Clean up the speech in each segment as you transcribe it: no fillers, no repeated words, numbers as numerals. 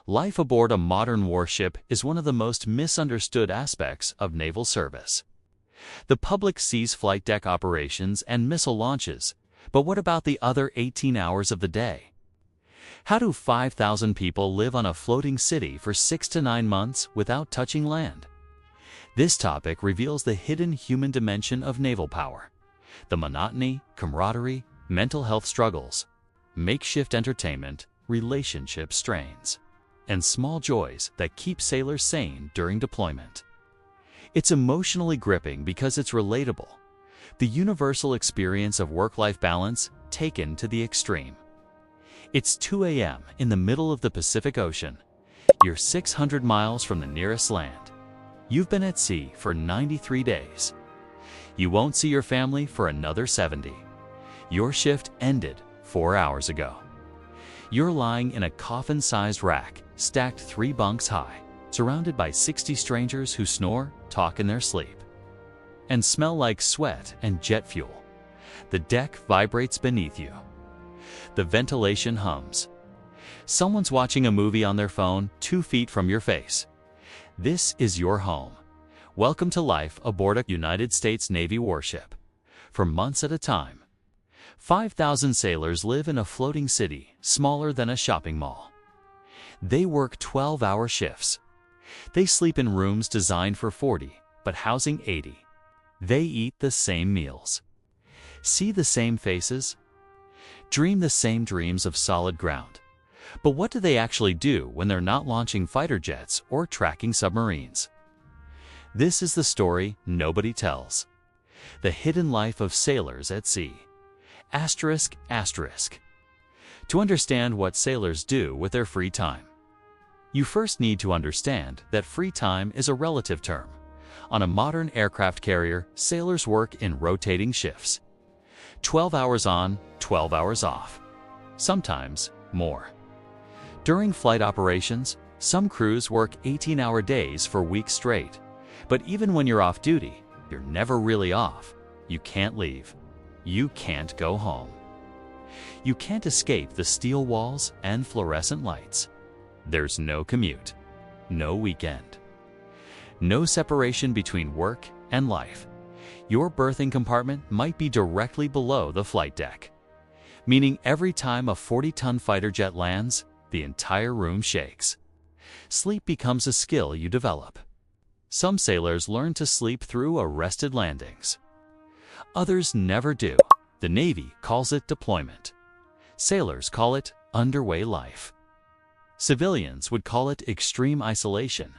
Life aboard a modern warship is one of the most misunderstood aspects of naval service. The public sees flight deck operations and missile launches, but what about the other 18 hours of the day? How do 5,000 people live on a floating city for 6 to 9 months without touching land? This topic reveals the hidden human dimension of naval power, the monotony, camaraderie, mental health struggles, makeshift entertainment, relationship strains, and small joys that keep sailors sane during deployment. It's emotionally gripping because it's relatable, the universal experience of work-life balance taken to the extreme. It's 2 a.m. in the middle of the Pacific Ocean. You're 600 miles from the nearest land. You've been at sea for 93 days. You won't see your family for another 70. Your shift ended 4 hours ago. You're lying in a coffin-sized rack, stacked 3 bunks high, surrounded by 60 strangers who snore, talk in their sleep, and smell like sweat and jet fuel. The deck vibrates beneath you. The ventilation hums. Someone's watching a movie on their phone 2 feet from your face. This is your home. Welcome to life aboard a United States Navy warship. For months at a time, 5,000 sailors live in a floating city smaller than a shopping mall. They work 12-hour shifts. They sleep in rooms designed for 40, but housing 80. They eat the same meals, see the same faces, dream the same dreams of solid ground. But what do they actually do when they're not launching fighter jets or tracking submarines? This is the story nobody tells. The hidden life of sailors at sea. Asterisk, asterisk. To understand what sailors do with their free time, you first need to understand that free time is a relative term. On a modern aircraft carrier, sailors work in rotating shifts. 12 hours on, 12 hours off. Sometimes more. During flight operations, some crews work 18-hour days for weeks straight. But even when you're off duty, you're never really off. You can't leave. You can't go home. You can't escape the steel walls and fluorescent lights. There's no commute, no weekend, no separation between work and life. Your berthing compartment might be directly below the flight deck, meaning every time a 40-ton fighter jet lands, the entire room shakes. Sleep becomes a skill you develop. Some sailors learn to sleep through arrested landings. Others never do. The Navy calls it deployment. Sailors call it underway life. Civilians would call it extreme isolation.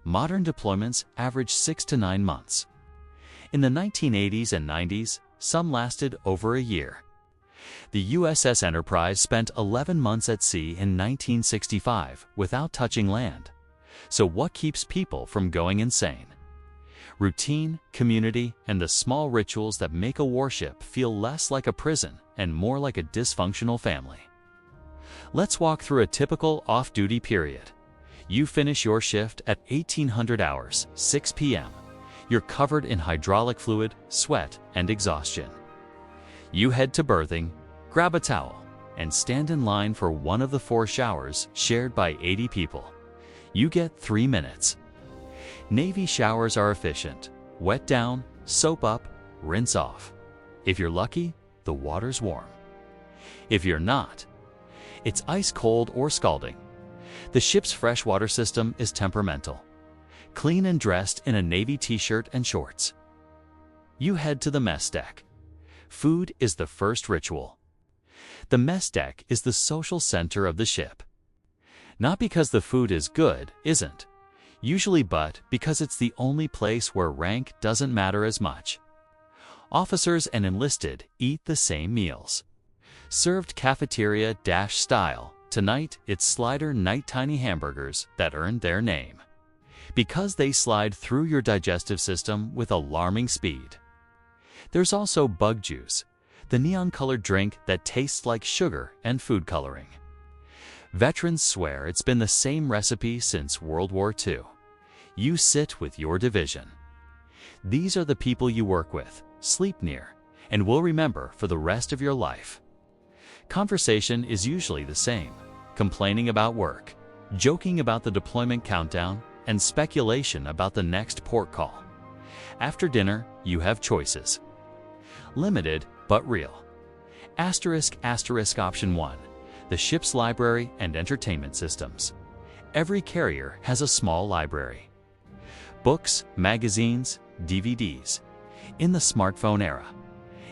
Modern deployments average 6 to 9 months. In the 1980s and 90s, some lasted over a year. The USS Enterprise spent 11 months at sea in 1965 without touching land. So what keeps people from going insane? Routine, community, and the small rituals that make a warship feel less like a prison and more like a dysfunctional family. Let's walk through a typical off-duty period. You finish your shift at 1800 hours, 6 p.m. You're covered in hydraulic fluid, sweat, and exhaustion. You head to berthing, grab a towel, and stand in line for one of the 4 showers shared by 80 people. You get 3 minutes. Navy showers are efficient. Wet down, soap up, rinse off. If you're lucky, the water's warm. If you're not, it's ice cold or scalding. The ship's freshwater system is temperamental. Clean and dressed in a Navy t-shirt and shorts. You head to the mess deck. Food is the first ritual. The mess deck is the social center of the ship. Not because the food is good, isn't. Usually, but because it's the only place where rank doesn't matter as much. Officers and enlisted eat the same meals. Served cafeteria-style, tonight it's Slider Night Tiny Hamburgers that earned their name. Because they slide through your digestive system with alarming speed. There's also bug juice, the neon-colored drink that tastes like sugar and food coloring. Veterans swear it's been the same recipe since World War II. You sit with your division. These are the people you work with, sleep near, and will remember for the rest of your life. Conversation is usually the same, complaining about work, joking about the deployment countdown, and speculation about the next port call. After dinner, you have choices. Limited, but real. Option 1. The ship's library and entertainment systems. Every carrier has a small library. Books, magazines, DVDs. In the smartphone era,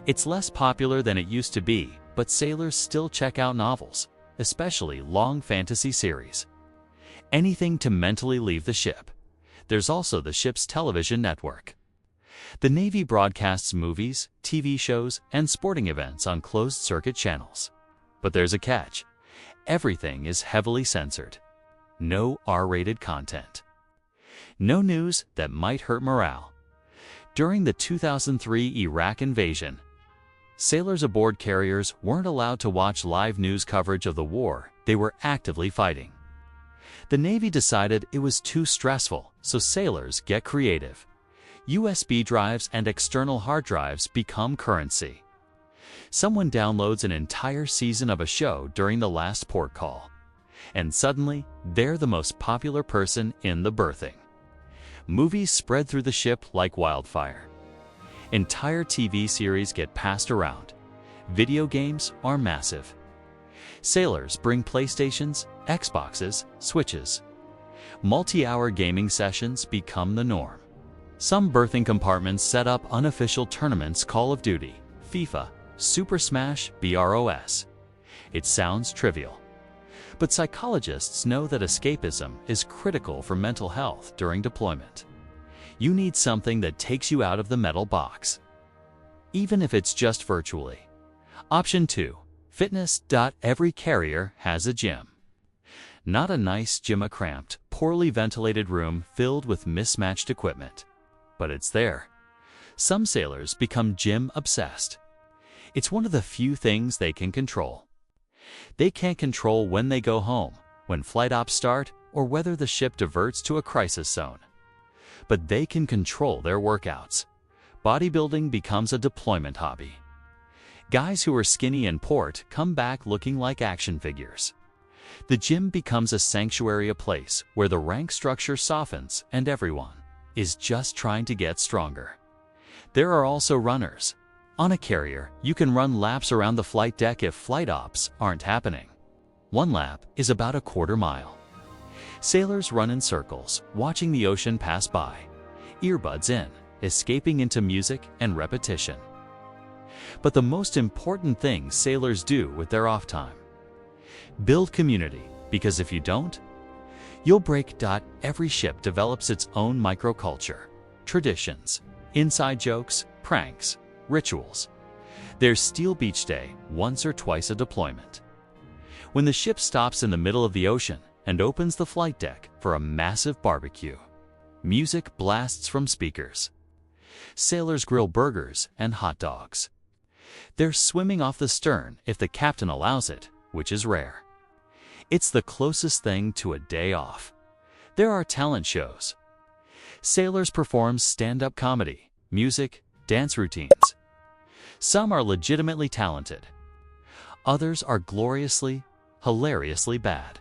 it's less popular than it used to be, but sailors still check out novels, especially long fantasy series. Anything to mentally leave the ship. There's also the ship's television network. The Navy broadcasts movies, TV shows, and sporting events on closed-circuit channels. But there's a catch. Everything is heavily censored. No R-rated content. No news that might hurt morale. During the 2003 Iraq invasion, sailors aboard carriers weren't allowed to watch live news coverage of the war they were actively fighting. The Navy decided it was too stressful, so sailors get creative. USB drives and external hard drives become currency. Someone downloads an entire season of a show during the last port call, and suddenly they're the most popular person in the berthing. Movies spread through the ship like wildfire. Entire TV series get passed around. Video games are massive. Sailors bring PlayStations, Xboxes, Switches. Multi-hour gaming sessions become the norm. Some berthing compartments set up unofficial tournaments: Call of Duty, FIFA, Super Smash Bros. It sounds trivial, but psychologists know that escapism is critical for mental health during deployment. You need something that takes you out of the metal box, even if it's just virtually. Option 2. Fitness. Every carrier has a gym. Not a nice gym, a cramped, poorly ventilated room filled with mismatched equipment. But it's there. Some sailors become gym-obsessed. It's one of the few things they can control. They can't control when they go home, when flight ops start, or whether the ship diverts to a crisis zone. But they can control their workouts. Bodybuilding becomes a deployment hobby. Guys who are skinny in port come back looking like action figures. The gym becomes a sanctuary, a place where the rank structure softens and everyone is just trying to get stronger. There are also runners. On a carrier, you can run laps around the flight deck if flight ops aren't happening. One lap is about a quarter mile. Sailors run in circles, watching the ocean pass by, earbuds in, escaping into music and repetition. But the most important thing sailors do with their off time: build community, because if you don't, you'll break. Every ship develops its own microculture, traditions, inside jokes, pranks, rituals. There's Steel Beach Day, once or twice a deployment, when the ship stops in the middle of the ocean and opens the flight deck for a massive barbecue. Music blasts from speakers. Sailors grill burgers and hot dogs. They're swimming off the stern if the captain allows it, which is rare. It's the closest thing to a day off. There are talent shows. Sailors perform stand-up comedy, music, dance routines. Some are legitimately talented. Others are gloriously, hilariously bad.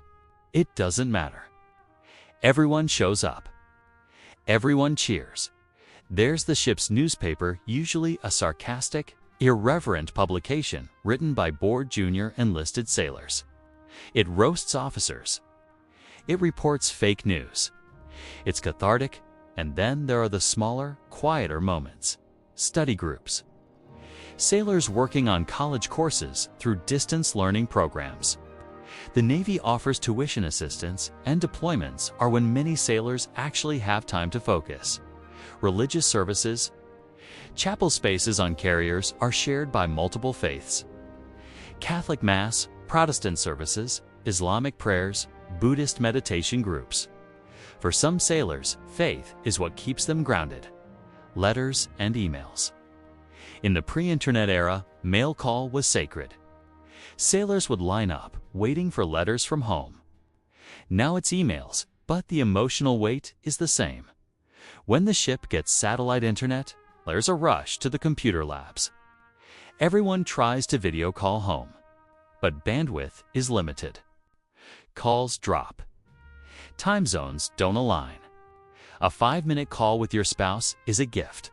It doesn't matter. Everyone shows up. Everyone cheers. There's the ship's newspaper, usually a sarcastic, irreverent publication written by bored junior enlisted sailors. It roasts officers. It reports fake news. It's cathartic, and then there are the smaller, quieter moments. Study groups. Sailors working on college courses through distance learning programs. The Navy offers tuition assistance, and deployments are when many sailors actually have time to focus. Religious services. Chapel spaces on carriers are shared by multiple faiths. Catholic Mass, Protestant services, Islamic prayers, Buddhist meditation groups. For some sailors, faith is what keeps them grounded. Letters and emails. In the pre-internet era, mail call was sacred. Sailors would line up, waiting for letters from home. Now it's emails, but the emotional weight is the same. When the ship gets satellite internet, there's a rush to the computer labs. Everyone tries to video call home, but bandwidth is limited. Calls drop. time zones don't align. A 5-minute call with your spouse is a gift.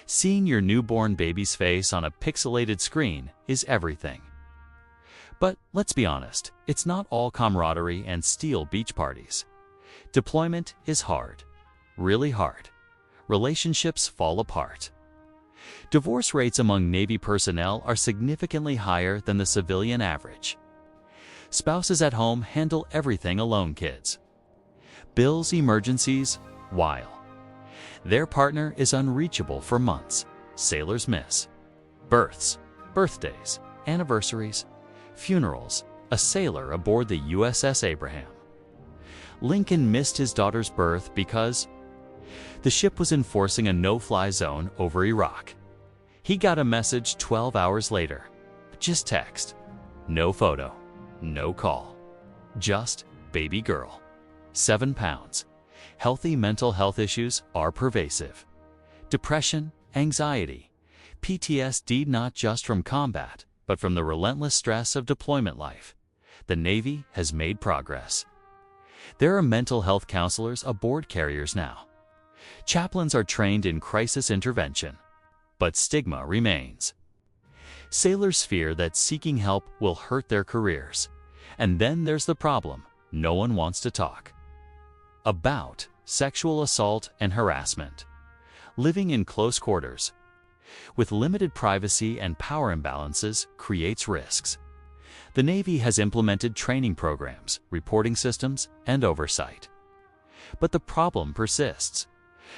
Seeing your newborn baby's face on a pixelated screen is everything. But let's be honest, it's not all camaraderie and steel beach parties. Deployment is hard, really hard. Relationships fall apart. Divorce rates among Navy personnel are significantly higher than the civilian average. Spouses at home handle everything alone, kids. Bills, emergencies, while their partner is unreachable for months. Sailors miss births, birthdays, anniversaries, funerals. A sailor aboard the USS Abraham Lincoln missed his daughter's birth because the ship was enforcing a no-fly zone over Iraq. He got a message 12 hours later. Just text. No photo. No call. Just baby girl. 7 pounds. Healthy mental health issues are pervasive. Depression, anxiety, PTSD, not just from combat, but from the relentless stress of deployment life. The Navy has made progress. There are mental health counselors aboard carriers now. Chaplains are trained in crisis intervention, but stigma remains. Sailors fear that seeking help will hurt their careers. And then there's the problem: no one wants to talk about sexual assault and harassment. Living in close quarters with limited privacy and power imbalances creates risks. The Navy has implemented training programs, reporting systems, and oversight. But the problem persists.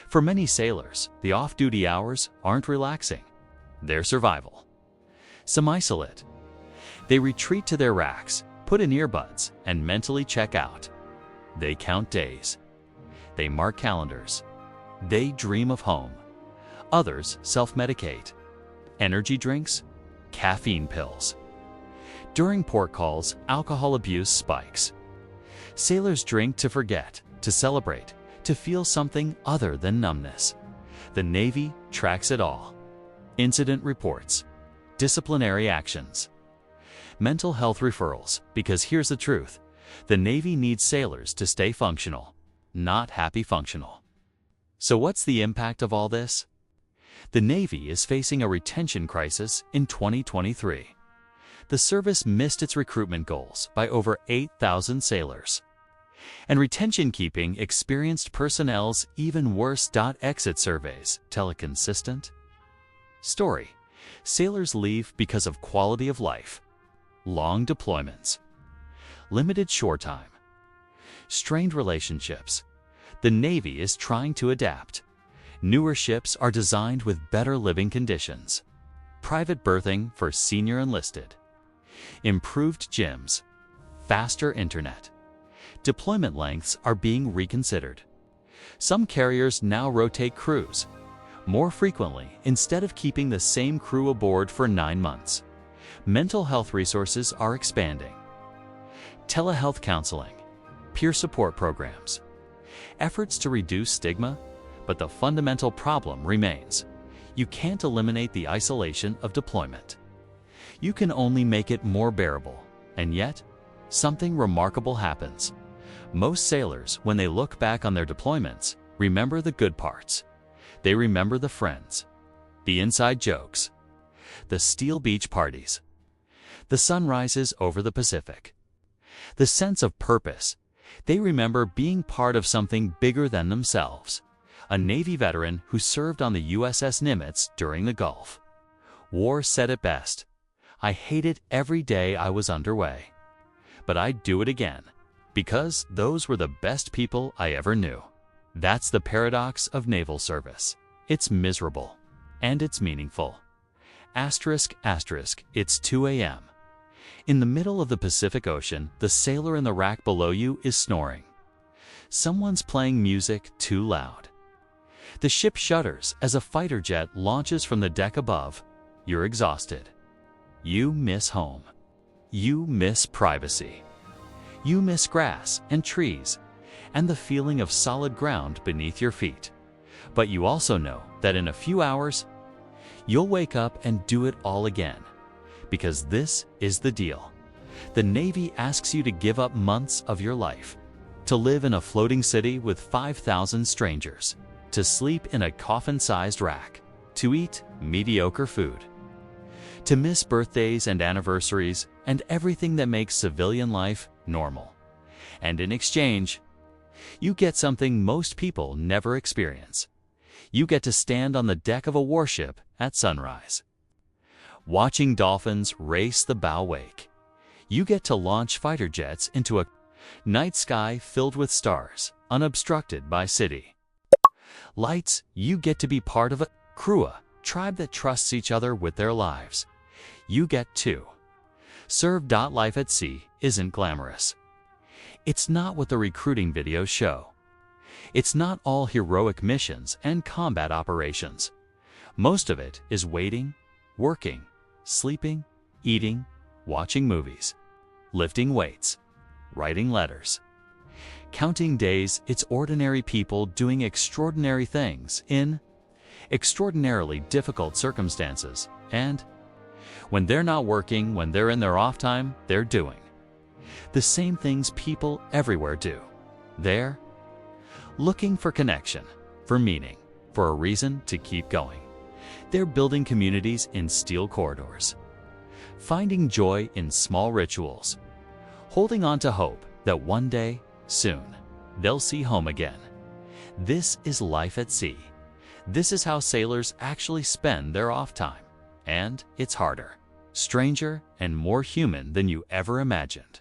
For many sailors, the off-duty hours aren't relaxing. They're survival. Some isolate. They retreat to their racks, put in earbuds, and mentally check out. They count days. They mark calendars. They dream of home. Others self-medicate. Energy drinks, caffeine pills. During port calls, alcohol abuse spikes. Sailors drink to forget, to celebrate, to feel something other than numbness. The Navy tracks it all. Incident reports, disciplinary actions, mental health referrals, because here's the truth: the Navy needs sailors to stay functional, not happy functional. So what's the impact of all this? The Navy is facing a retention crisis in 2023. The service missed its recruitment goals by over 8,000 sailors. And retention keeping experienced personnel's even worse. Exit surveys tell a consistent story. Sailors leave because of quality of life, long deployments, limited shore time, strained relationships. The Navy is trying to adapt. Newer ships are designed with better living conditions, private berthing for senior enlisted, improved gyms, faster internet. Deployment lengths are being reconsidered. Some carriers now rotate crews more frequently instead of keeping the same crew aboard for 9 months. Mental health resources are expanding. Telehealth counseling, peer support programs, efforts to reduce stigma, but the fundamental problem remains. You can't eliminate the isolation of deployment. You can only make it more bearable, and yet, something remarkable happens. Most sailors, when they look back on their deployments, remember the good parts. They remember the friends, the inside jokes, the steel beach parties, the sunrises over the Pacific, the sense of purpose. They remember being part of something bigger than themselves. A Navy veteran who served on the USS Nimitz during the Gulf War said it best: "I hated every day I was underway, but I'd do it again, because those were the best people I ever knew." That's the paradox of naval service. It's miserable, and it's meaningful. Asterisk, asterisk, it's 2 a.m. In the middle of the Pacific Ocean, the sailor in the rack below you is snoring. Someone's playing music too loud. The ship shudders as a fighter jet launches from the deck above. You're exhausted. You miss home. You miss privacy. You miss grass and trees and the feeling of solid ground beneath your feet. But you also know that in a few hours, you'll wake up and do it all again. Because this is the deal. The Navy asks you to give up months of your life, To live in a floating city with 5,000 strangers. To sleep in a coffin-sized rack. To eat mediocre food. To miss birthdays and anniversaries and everything that makes civilian life normal. And in exchange, you get something most people never experience. You get to stand on the deck of a warship at sunrise, watching dolphins race the bow wake. You get to launch fighter jets into a night sky filled with stars, unobstructed by city lights. You get to be part of a crew, a tribe that trusts each other with their lives. You get to serve. Life at sea isn't glamorous. It's not what the recruiting videos show. It's not all heroic missions and combat operations. Most of it is waiting, working, sleeping, eating, watching movies, lifting weights, writing letters, counting days. It's ordinary people doing extraordinary things in extraordinarily difficult circumstances. And when they're not working, when they're in their off time, they're doing the same things people everywhere do. They're looking for connection, for meaning, for a reason to keep going. They're building communities in steel corridors, finding joy in small rituals, holding on to hope that one day, soon, they'll see home again. This is life at sea. This is how sailors actually spend their off time. And it's harder, stranger, and more human than you ever imagined.